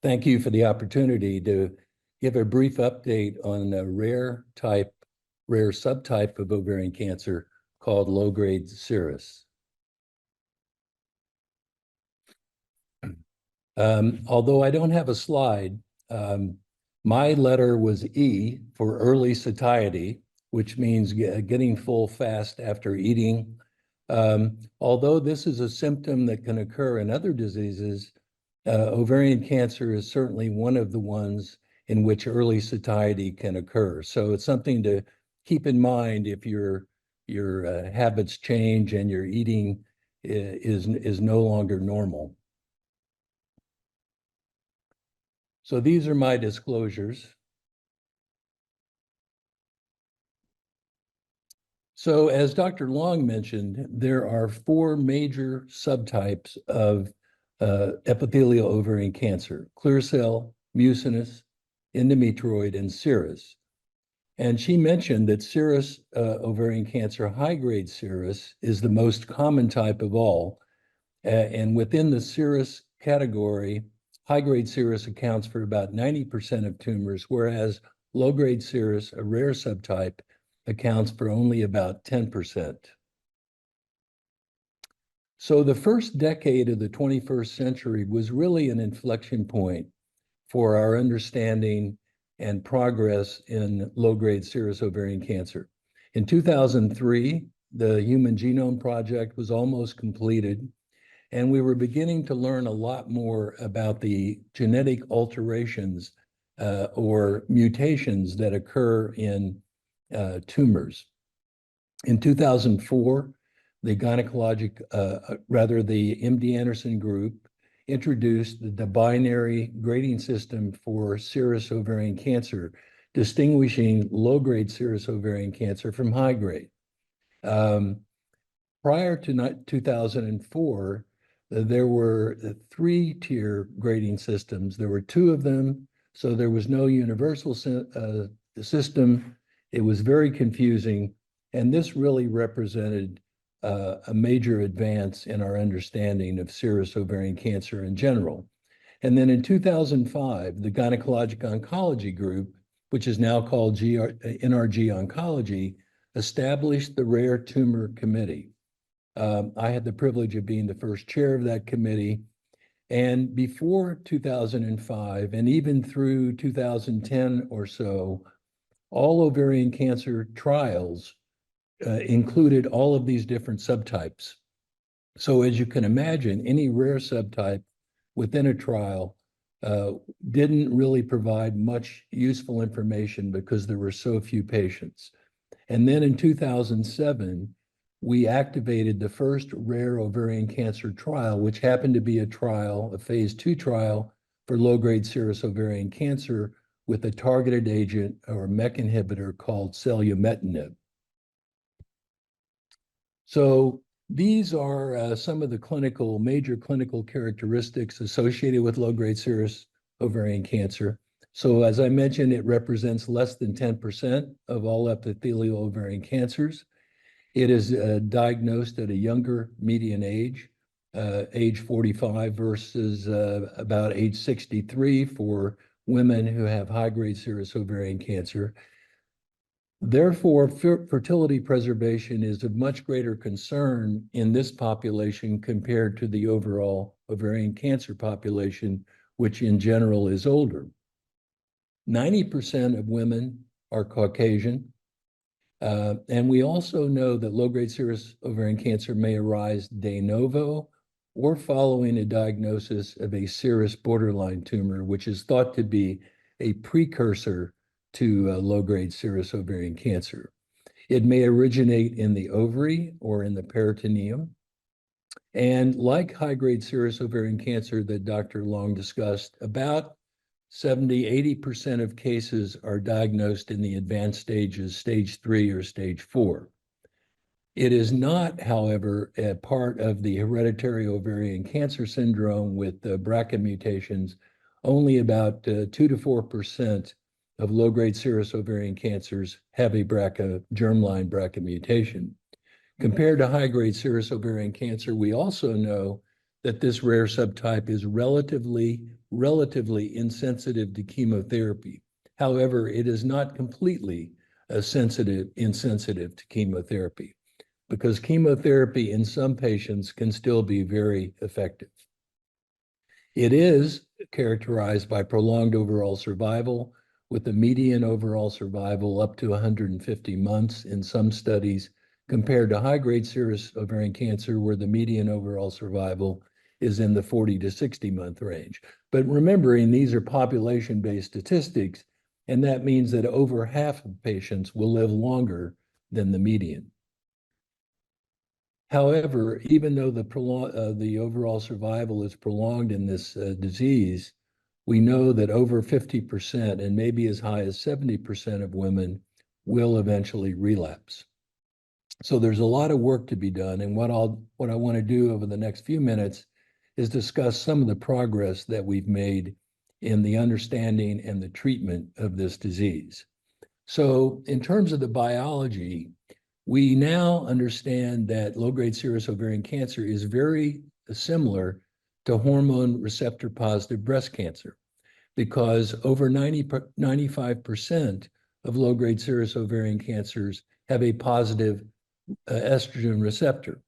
Thank you for the opportunity to give a brief update on a rare subtype of ovarian cancer called low-grade serous. Although I don't have a slide, my letter was E for early satiety, which means getting full fast after eating. Although this is a symptom that can occur in other diseases, ovarian cancer is certainly one of the ones in which early satiety can occur. So it's something to keep in mind if your habits change and your eating is no longer normal. So these are my disclosures. So as Dr. Long mentioned, there are 4 major subtypes of epithelial ovarian cancer: clear cell, mucinous, endometrioid, and serous. And she mentioned that serous ovarian cancer, high-grade serous, is the most common type of all. And within the serous category, high-grade serous accounts for about 90% of tumors, whereas low-grade serous, a rare subtype, accounts for only about 10%. So the first decade of the 21st century was really an inflection point for our understanding and progress in low-grade serous ovarian cancer. In 2003, the Human Genome Project was almost completed, and we were beginning to learn a lot more about the genetic alterations or mutations that occur in tumors. In 2004, the Gynecologic, the MD Anderson group introduced the binary grading system for serous ovarian cancer, distinguishing low-grade serous ovarian cancer from high-grade. Prior to 2004, there were 3-tier grading systems. There were 2 of them, so there was no universal system. It was very confusing, and this really represented a major advance in our understanding of serous ovarian cancer in general. And then in 2005, the Gynecologic Oncology group, which is now called NRG Oncology, established the Rare Tumor Committee. I had the privilege of being the first chair of that committee. And before 2005, and even through 2010 or so, all ovarian cancer trials included all of these different subtypes. So as you can imagine, any rare subtype within a trial didn't really provide much useful information because there were so few patients. And then in 2007, we activated the first rare ovarian cancer trial, which happened to be a phase 2 trial for low-grade serous ovarian cancer with a targeted agent or MEK inhibitor called selumetinib. So these are some of the major clinical characteristics associated with low-grade serous ovarian cancer. So as I mentioned, it represents less than 10% of all epithelial ovarian cancers. It is diagnosed at a younger median age, age 45 versus about age 63 for women who have high-grade serous ovarian cancer. Therefore, fertility preservation is of much greater concern in this population compared to the overall ovarian cancer population, which in general is older. 90% of women are Caucasian. And we also know that low-grade serous ovarian cancer may arise de novo or following a diagnosis of a serous borderline tumor, which is thought to be a precursor to low-grade serous ovarian cancer. It may originate in the ovary or in the peritoneum. And like high-grade serous ovarian cancer that Dr. Long discussed, about 70–80% of cases are diagnosed in the advanced stages, stage 3 or stage 4. It is not, however, a part of the hereditary ovarian cancer syndrome with BRCA mutations. Only about 2 to 4% of low-grade serous ovarian cancers have a germline BRCA mutation. Compared to high-grade serous ovarian cancer, we also know that this rare subtype is relatively relatively insensitive to chemotherapy. However, it is not completely insensitive to chemotherapy, because chemotherapy in some patients can still be very effective. It is characterized by prolonged overall survival, with the median overall survival up to 150 months in some studies, compared to high-grade serous ovarian cancer, where the median overall survival is in the 40 to 60-month range. But remembering these are population-based statistics, and that means that over half of patients will live longer than the median. However, even though the overall survival is prolonged in this disease, we know that over 50% and maybe as high as 70% of women will eventually relapse. So there's a lot of work to be done, and what I want to do over the next few minutes is discuss some of the progress that we've made in the understanding and the treatment of this disease. So in terms of the biology, we now understand that low-grade serous ovarian cancer is very similar to hormone receptor positive breast cancer, because over 95% of low-grade serous ovarian cancers have a positive estrogen receptor.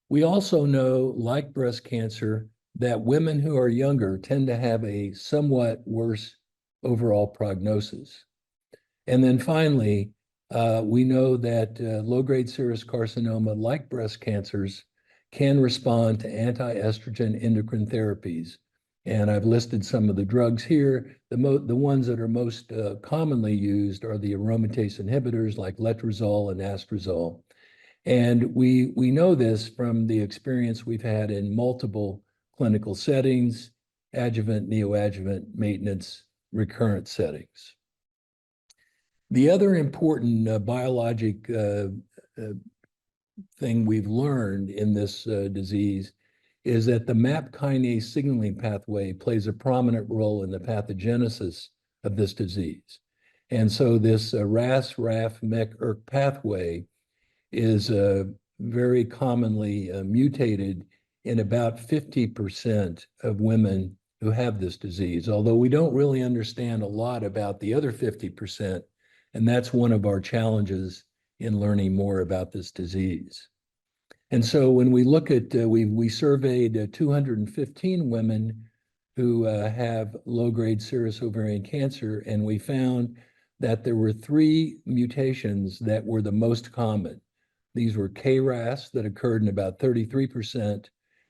We also know, like breast cancer, that women who are younger tend to have a somewhat worse overall prognosis. And then finally, we know that low-grade serous carcinoma, like breast cancers, can respond to anti-estrogen endocrine therapies. And I've listed some of the drugs here. The ones that are most commonly used are the aromatase inhibitors like letrozole and anastrozole. And we know this from the experience we've had in multiple clinical settings, adjuvant, neoadjuvant, maintenance, recurrent settings. The other important biologic thing we've learned in this disease is that the MAP kinase signaling pathway plays a prominent role in the pathogenesis of this disease. And so this RAS, RAF, MEK, ERK pathway is very commonly mutated in about 50% of women who have this disease, although we don't really understand a lot about the other 50%, and that's one of our challenges in learning more about this disease. And so when we look at, we surveyed 215 women who have low-grade serous ovarian cancer, and we found that there were 3 mutations that were the most common. These were KRAS that occurred in about 33%,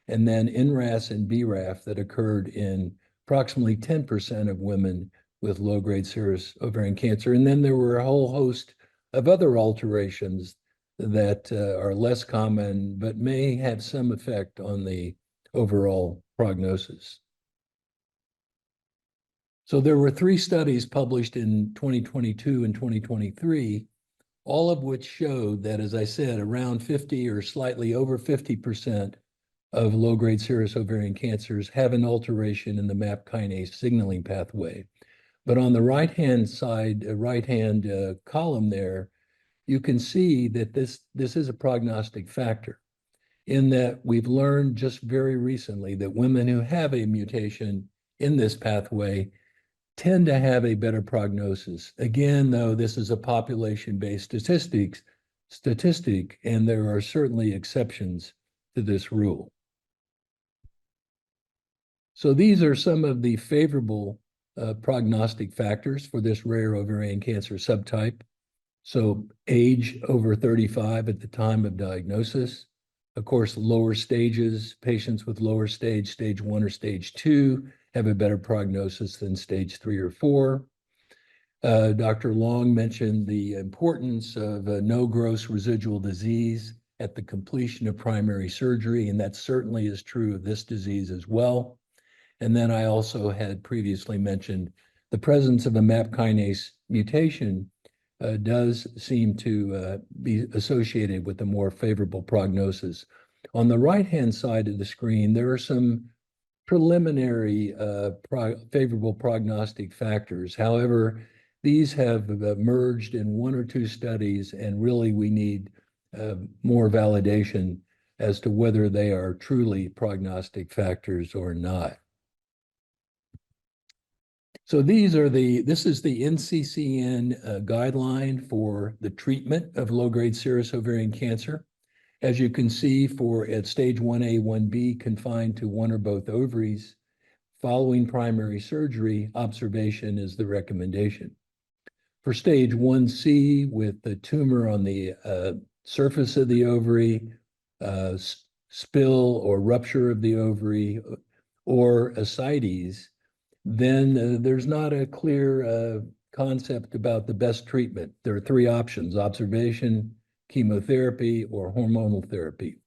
and then NRAS and BRAF that occurred in approximately 10% of women with low-grade serous ovarian cancer. And then there were a whole host of other alterations that are less common, but may have some effect on the overall prognosis. So there were 3 studies published in 2022 and 2023, all of which showed that, as I said, around 50 or slightly over 50% of low-grade serous ovarian cancers have an alteration in the MAP kinase signaling pathway. But on the right-hand side, right-hand column there, you can see that this is a prognostic factor, in that we've learned just very recently that women who have a mutation in this pathway tend to have a better prognosis. Again, though, this is a population-based statistic, and there are certainly exceptions to this rule. So these are some of the favorable prognostic factors for this rare ovarian cancer subtype. So age over 35 at the time of diagnosis. Of course, lower stages, patients with lower stage 1 or stage 2, have a better prognosis than stage 3 or 4. Dr. Long mentioned the importance of no gross residual disease at the completion of primary surgery, and that certainly is true of this disease as well. And then I also had previously mentioned the presence of a MAP kinase mutation does seem to be associated with a more favorable prognosis. On the right-hand side of the screen, there are some preliminary favorable prognostic factors. However, these have emerged in 1 or 2 studies, and really we need more validation as to whether they are truly prognostic factors or not. So this is the NCCN guideline for the treatment of low-grade serous ovarian cancer. As you can see, at stage 1A, 1B, confined to one or both ovaries, following primary surgery, observation is the recommendation. For stage 1C, with the tumor on the surface of the ovary, spill or rupture of the ovary, or ascites, then there's not a clear concept about the best treatment. There are three options: observation, chemotherapy, or hormonal therapy.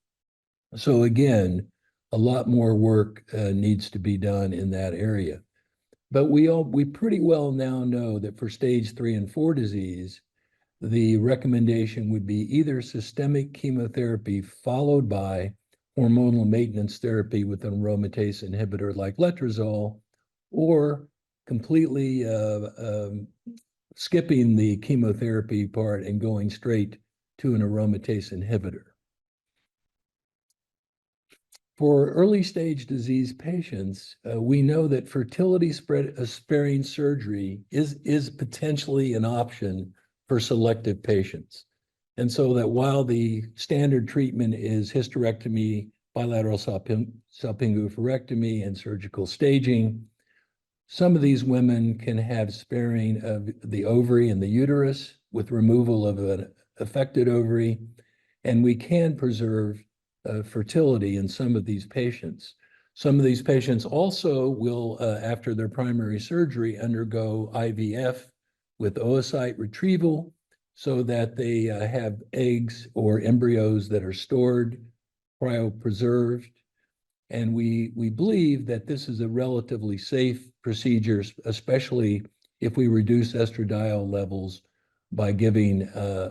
So again, a lot more work needs to be done in that area. But we pretty well now know that for stage 3 and 4 disease, the recommendation would be either systemic chemotherapy followed by hormonal maintenance therapy with an aromatase inhibitor like letrozole, or completely skipping the chemotherapy part and going straight to an aromatase inhibitor. For early stage disease patients, we know that fertility sparing surgery is potentially an option for selective patients. And so that while the standard treatment is hysterectomy, bilateral salpingo-oophorectomy, and surgical staging, some of these women can have sparing of the ovary and the uterus with removal of an affected ovary, and we can preserve fertility in some of these patients. Some of these patients also will, after their primary surgery, undergo IVF with oocyte retrieval so that they have eggs or embryos that are stored, cryopreserved. And we believe that this is a relatively safe procedure, especially if we reduce estradiol levels by giving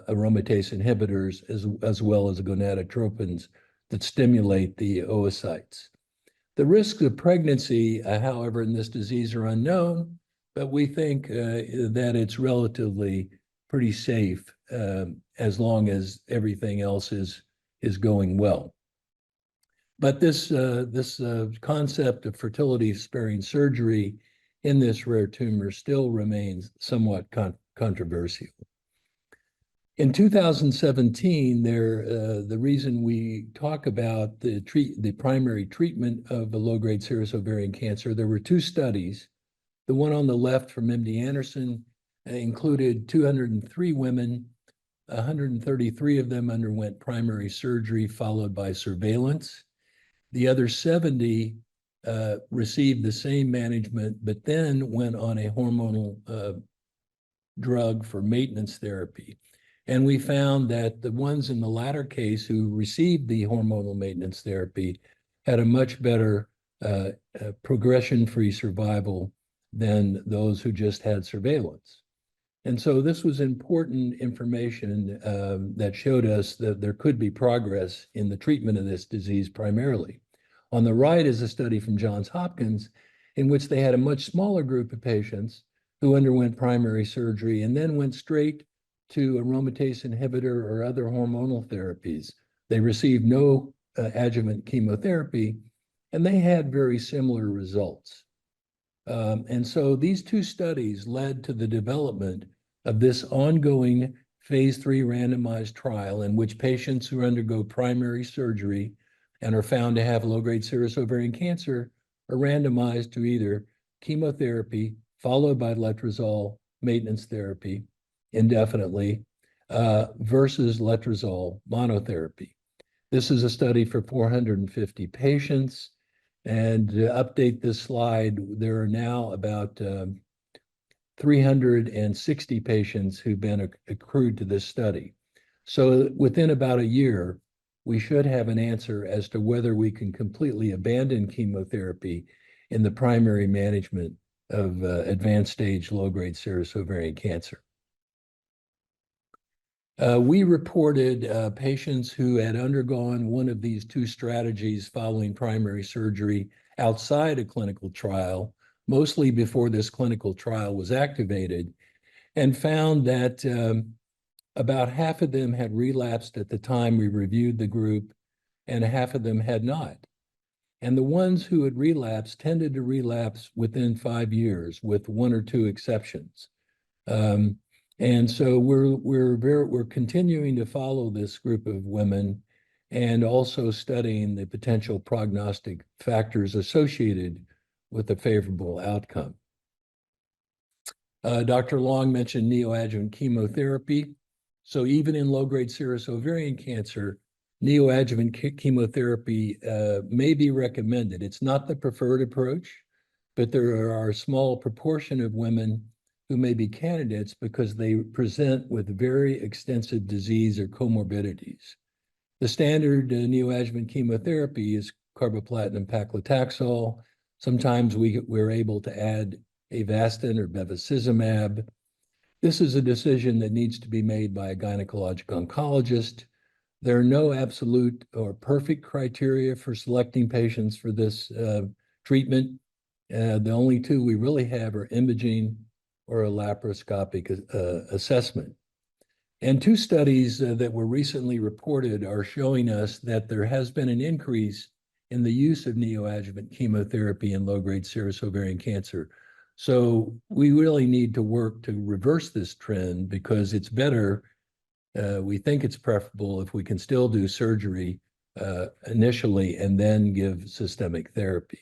aromatase inhibitors as well as gonadotropins that stimulate the oocytes. The risks of pregnancy, however, in this disease are unknown, but we think that it's relatively pretty safe as long as everything else is going well. But this concept of fertility-sparing surgery in this rare tumor still remains somewhat controversial. In 2017, the reason we talk about the primary treatment of the low-grade serous ovarian cancer, there were two studies. The one on the left from MD Anderson included 203 women. 133 of them underwent primary surgery followed by surveillance. The other 70 received the same management, but then went on a hormonal drug for maintenance therapy. And we found that the ones in the latter case who received the hormonal maintenance therapy had a much better progression-free survival than those who just had surveillance. And so this was important information that showed us that there could be progress in the treatment of this disease primarily. On the right is a study from Johns Hopkins in which they had a much smaller group of patients who underwent primary surgery and then went straight to aromatase inhibitor or other hormonal therapies. They received no adjuvant chemotherapy, and they had very similar results. And so these two studies led to the development of this ongoing phase 3 randomized trial in which patients who undergo primary surgery and are found to have low-grade serous ovarian cancer are randomized to either chemotherapy followed by letrozole maintenance therapy indefinitely versus letrozole monotherapy. This is a study for 450 patients. And to update this slide, there are now about 360 patients who've been accrued to this study. So within about a year, we should have an answer as to whether we can completely abandon chemotherapy in the primary management of advanced stage low-grade serous ovarian cancer. We reported patients who had undergone one of these two strategies following primary surgery outside a clinical trial, mostly before this clinical trial was activated, and found that about half of them had relapsed at the time we reviewed the group, and half of them had not. And the ones who had relapsed tended to relapse within 5 years, with one or two exceptions. And so we're continuing to follow this group of women and also studying the potential prognostic factors associated with a favorable outcome. Dr. Long mentioned neoadjuvant chemotherapy. So even in low-grade serous ovarian cancer, neoadjuvant chemotherapy may be recommended. It's not the preferred approach, but there are a small proportion of women who may be candidates because they present with very extensive disease or comorbidities. The standard neoadjuvant chemotherapy is carboplatin paclitaxel. Sometimes we're able to add Avastin or bevacizumab. This is a decision that needs to be made by a gynecologic oncologist. There are no absolute or perfect criteria for selecting patients for this treatment. The only two we really have are imaging or a laparoscopic assessment. And two studies that were recently reported are showing us that there has been an increase in the use of neoadjuvant chemotherapy in low-grade serous ovarian cancer. So we really need to work to reverse this trend because it's better, we think it's preferable if we can still do surgery initially and then give systemic therapy.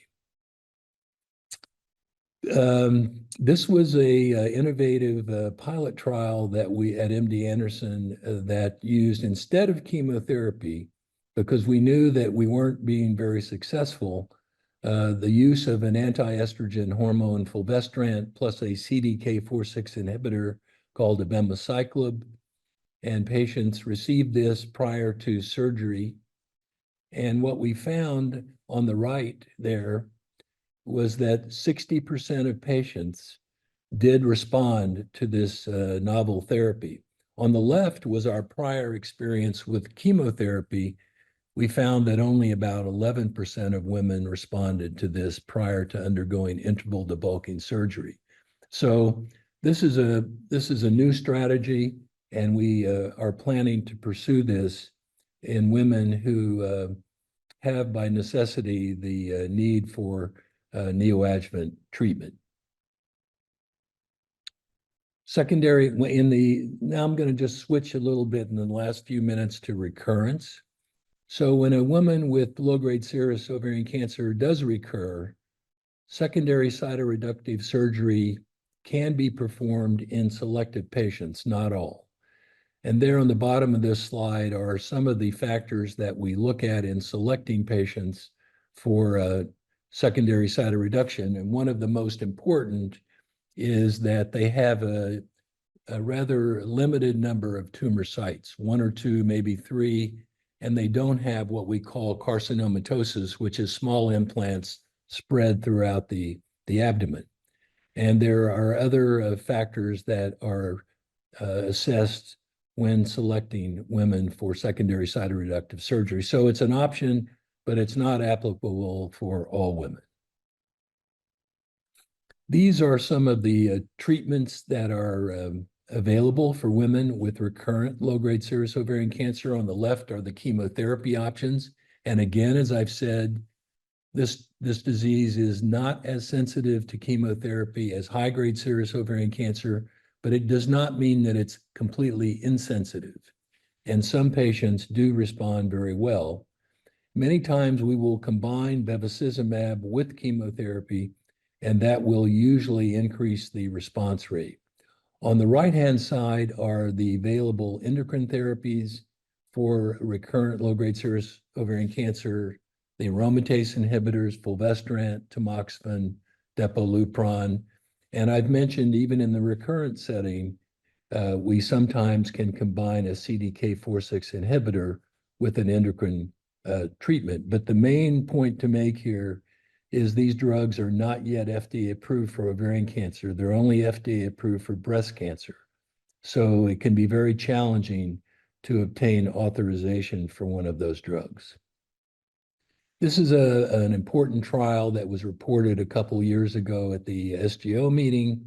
This was a innovative pilot trial that we at MD Anderson that used, instead of chemotherapy, because we knew that we weren't being very successful, the use of an anti-estrogen hormone fulvestrant plus a CDK4/6 inhibitor called abemaciclib, and patients received this prior to surgery. And what we found on the right there was that 60% of patients did respond to this novel therapy. On the left was our prior experience with chemotherapy. We found that only about 11% of women responded to this prior to undergoing interval debulking surgery. So this is a new strategy, and we are planning to pursue this in women who have by necessity the need for neoadjuvant treatment. Secondary, now I'm going to just switch a little bit in the last few minutes to recurrence. So when a woman with low-grade serous ovarian cancer does recur, secondary cytoreductive surgery can be performed in selected patients, not all. And there on the bottom of this slide are some of the factors that we look at in selecting patients for secondary cytoreduction. And one of the most important is that they have a rather limited number of tumor sites, one or two, maybe three, and they don't have what we call carcinomatosis, which is small implants spread throughout the abdomen. And there are other factors that are assessed when selecting women for secondary cytoreductive surgery. So it's an option, but it's not applicable for all women. These are some of the treatments that are available for women with recurrent low-grade serous ovarian cancer. On the left are the chemotherapy options. And again, as I've said, this disease is not as sensitive to chemotherapy as high-grade serous ovarian cancer, but it does not mean that it's completely insensitive. And some patients do respond very well. Many times we will combine bevacizumab with chemotherapy, and that will usually increase the response rate. On the right-hand side are the available endocrine therapies for recurrent low-grade serous ovarian cancer, the aromatase inhibitors, fulvestrant, tamoxifen, depolupron. And I've mentioned even in the recurrent setting, we sometimes can combine a CDK4/6 inhibitor with an endocrine treatment. But the main point to make here is these drugs are not yet FDA approved for ovarian cancer. They're only FDA approved for breast cancer. So it can be very challenging to obtain authorization for one of those drugs. This is an important trial that was reported a couple years ago at the SGO meeting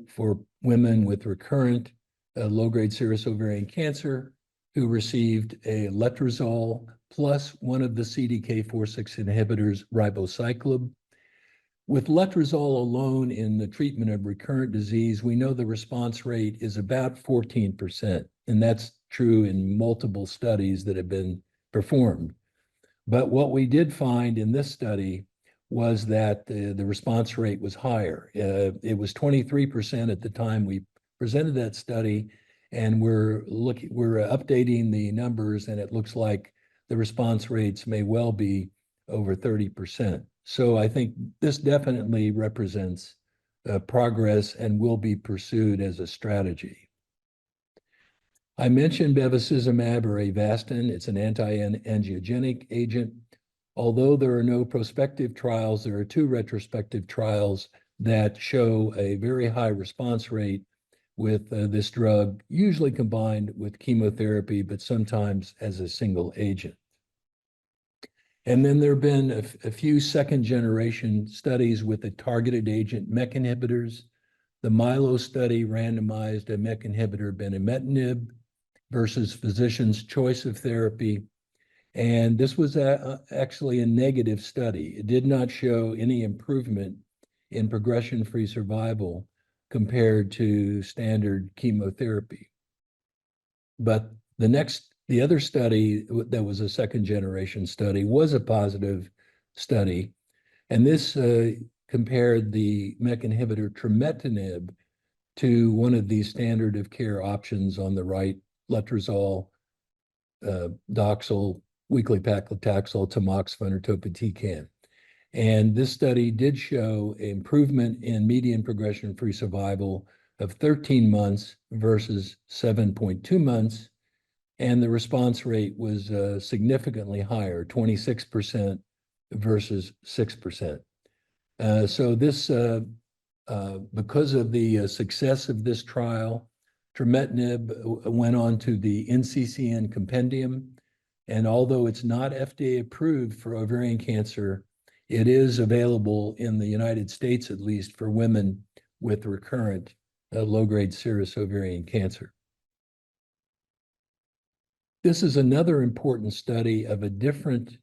for women with recurrent low-grade serous ovarian cancer. who received a letrozole plus one of the CDK4/6 inhibitors, ribociclib. With letrozole alone in the treatment of recurrent disease, we know the response rate is about 14%, and that's true in multiple studies that have been performed. But what we did find in this study was that the response rate was higher. It was 23% at the time we presented that study, and we're updating the numbers, and it looks like the response rates may well be over 30%. So I think this definitely represents progress and will be pursued as a strategy. I mentioned bevacizumab or Avastin. It's an anti-angiogenic agent. Although there are no prospective trials, there are 2 retrospective trials that show a very high response rate with this drug, usually combined with chemotherapy, but sometimes as a single agent. And then there have been a few second-generation studies with the targeted agent MEK inhibitors. The Milo study randomized a MEK inhibitor, binimetinib, versus physician's choice of therapy. And this was actually a negative study. It did not show any improvement in progression-free survival compared to standard chemotherapy. But the other study that was a second-generation study was a positive study, and this compared the MEK inhibitor trametinib to one of these standard of care options on the right, letrozole, Doxil, weekly paclitaxel, tamoxifen, or topotecan. And this study did show improvement in median progression-free survival of 13 months versus 7.2 months, and the response rate was significantly higher, 26% versus 6%. So this, because of the success of this trial, trametinib went on to the NCCN compendium, and although it's not FDA approved for ovarian cancer, it is available in the United States, at least, for women with recurrent low-grade serous ovarian cancer. This is another important study of a different,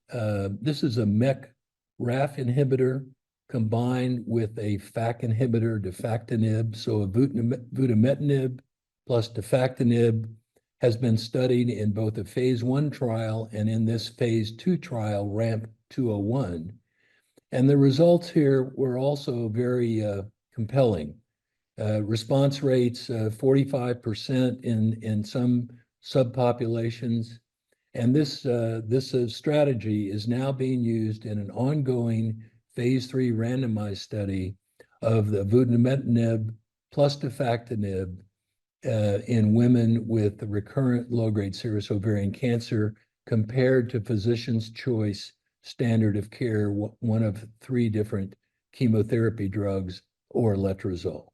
this is a MEK-RAF inhibitor combined with a FAK inhibitor, defactinib. So avutametinib plus defactinib has been studied in both a phase 1 trial and in this phase 2 trial, RAMP 201. And the results here were also very compelling. Response rates, 45% in some subpopulations. And this strategy is now being used in an ongoing phase 3 randomized study of the avutametinib plus defactinib in women with recurrent low-grade serous ovarian cancer compared to physician's choice standard of care, one of 3 different chemotherapy drugs or letrozole.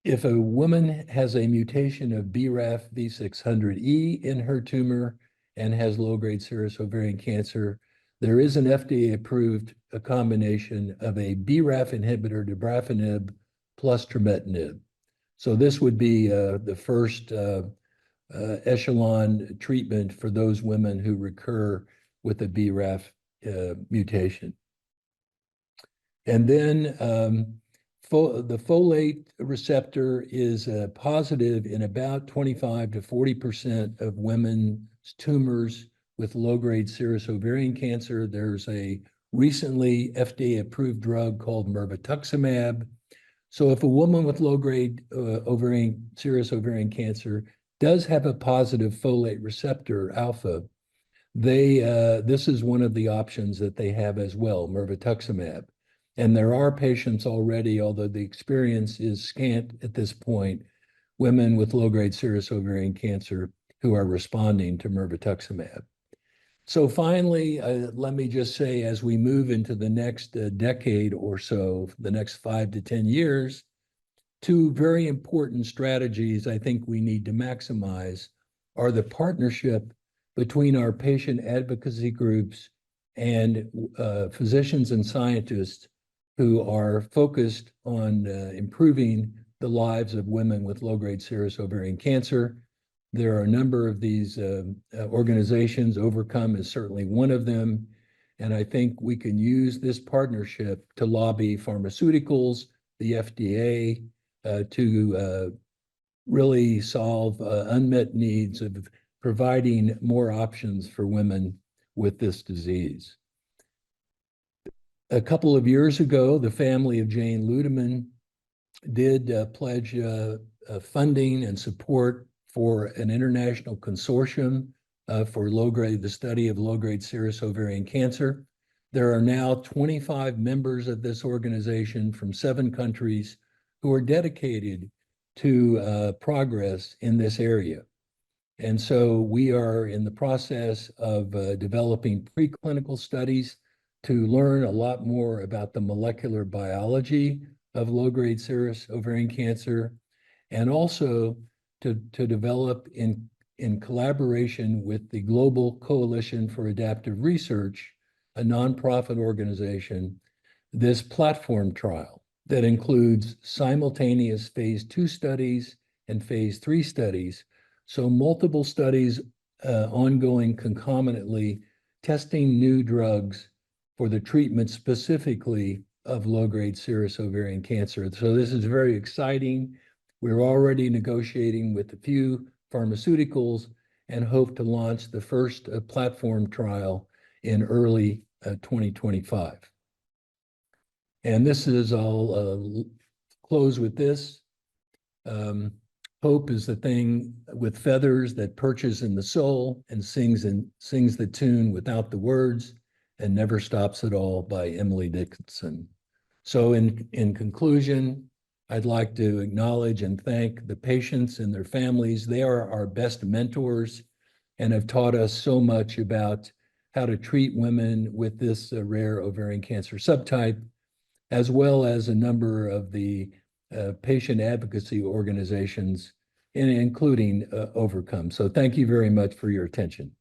If a woman has a mutation of BRAF V600E in her tumor and has low-grade serous ovarian cancer, there is an FDA-approved combination of a BRAF inhibitor, dabrafenib, plus trametinib. So this would be the first echelon treatment for those women who recur with a BRAF mutation. And then the folate receptor is positive in about 25 to 40% of women's tumors with low-grade serous ovarian cancer. There's a recently FDA-approved drug called mirvetuximab. So if a woman with low-grade serous ovarian cancer does have a positive folate receptor alpha, this is one of the options that they have as well, mirvetuximab. And there are patients already, although the experience is scant at this point, women with low-grade serous ovarian cancer who are responding to mirvetuximab. So finally, let me just say, as we move into the next decade or so, the next 5 to 10 years, 2 very important strategies I think we need to maximize are the partnership between our patient advocacy groups and physicians and scientists who are focused on improving the lives of women with low-grade serous ovarian cancer. There are a number of these organizations. Overcome is certainly one of them. And I think we can use this partnership to lobby pharmaceuticals, the FDA, to really solve unmet needs of providing more options for women with this disease. A couple of years ago, the family of Jane Ludeman did pledge funding and support for an international consortium for the study of low-grade serous ovarian cancer. There are now 25 members of this organization from 7 countries who are dedicated to progress in this area. And so we are in the process of developing preclinical studies to learn a lot more about the molecular biology of low-grade serous ovarian cancer, and also to develop in collaboration with the Global Coalition for Adaptive Research, a nonprofit organization, this platform trial that includes simultaneous phase 2 studies and phase 3 studies. So multiple studies ongoing concomitantly, testing new drugs for the treatment specifically of low-grade serous ovarian cancer. So this is very exciting. We're already negotiating with a few pharmaceuticals and hope to launch the first platform trial in early 2025. And this is, I'll close with this. Hope is the thing with feathers that perches in the soul and sings the tune without the words and never stops at all, by Emily Dickinson. So in conclusion, I'd like to acknowledge and thank the patients and their families. They are our best mentors and have taught us so much about how to treat women with this rare ovarian cancer subtype, as well as a number of the patient advocacy organizations, including Overcome. So thank you very much for your attention.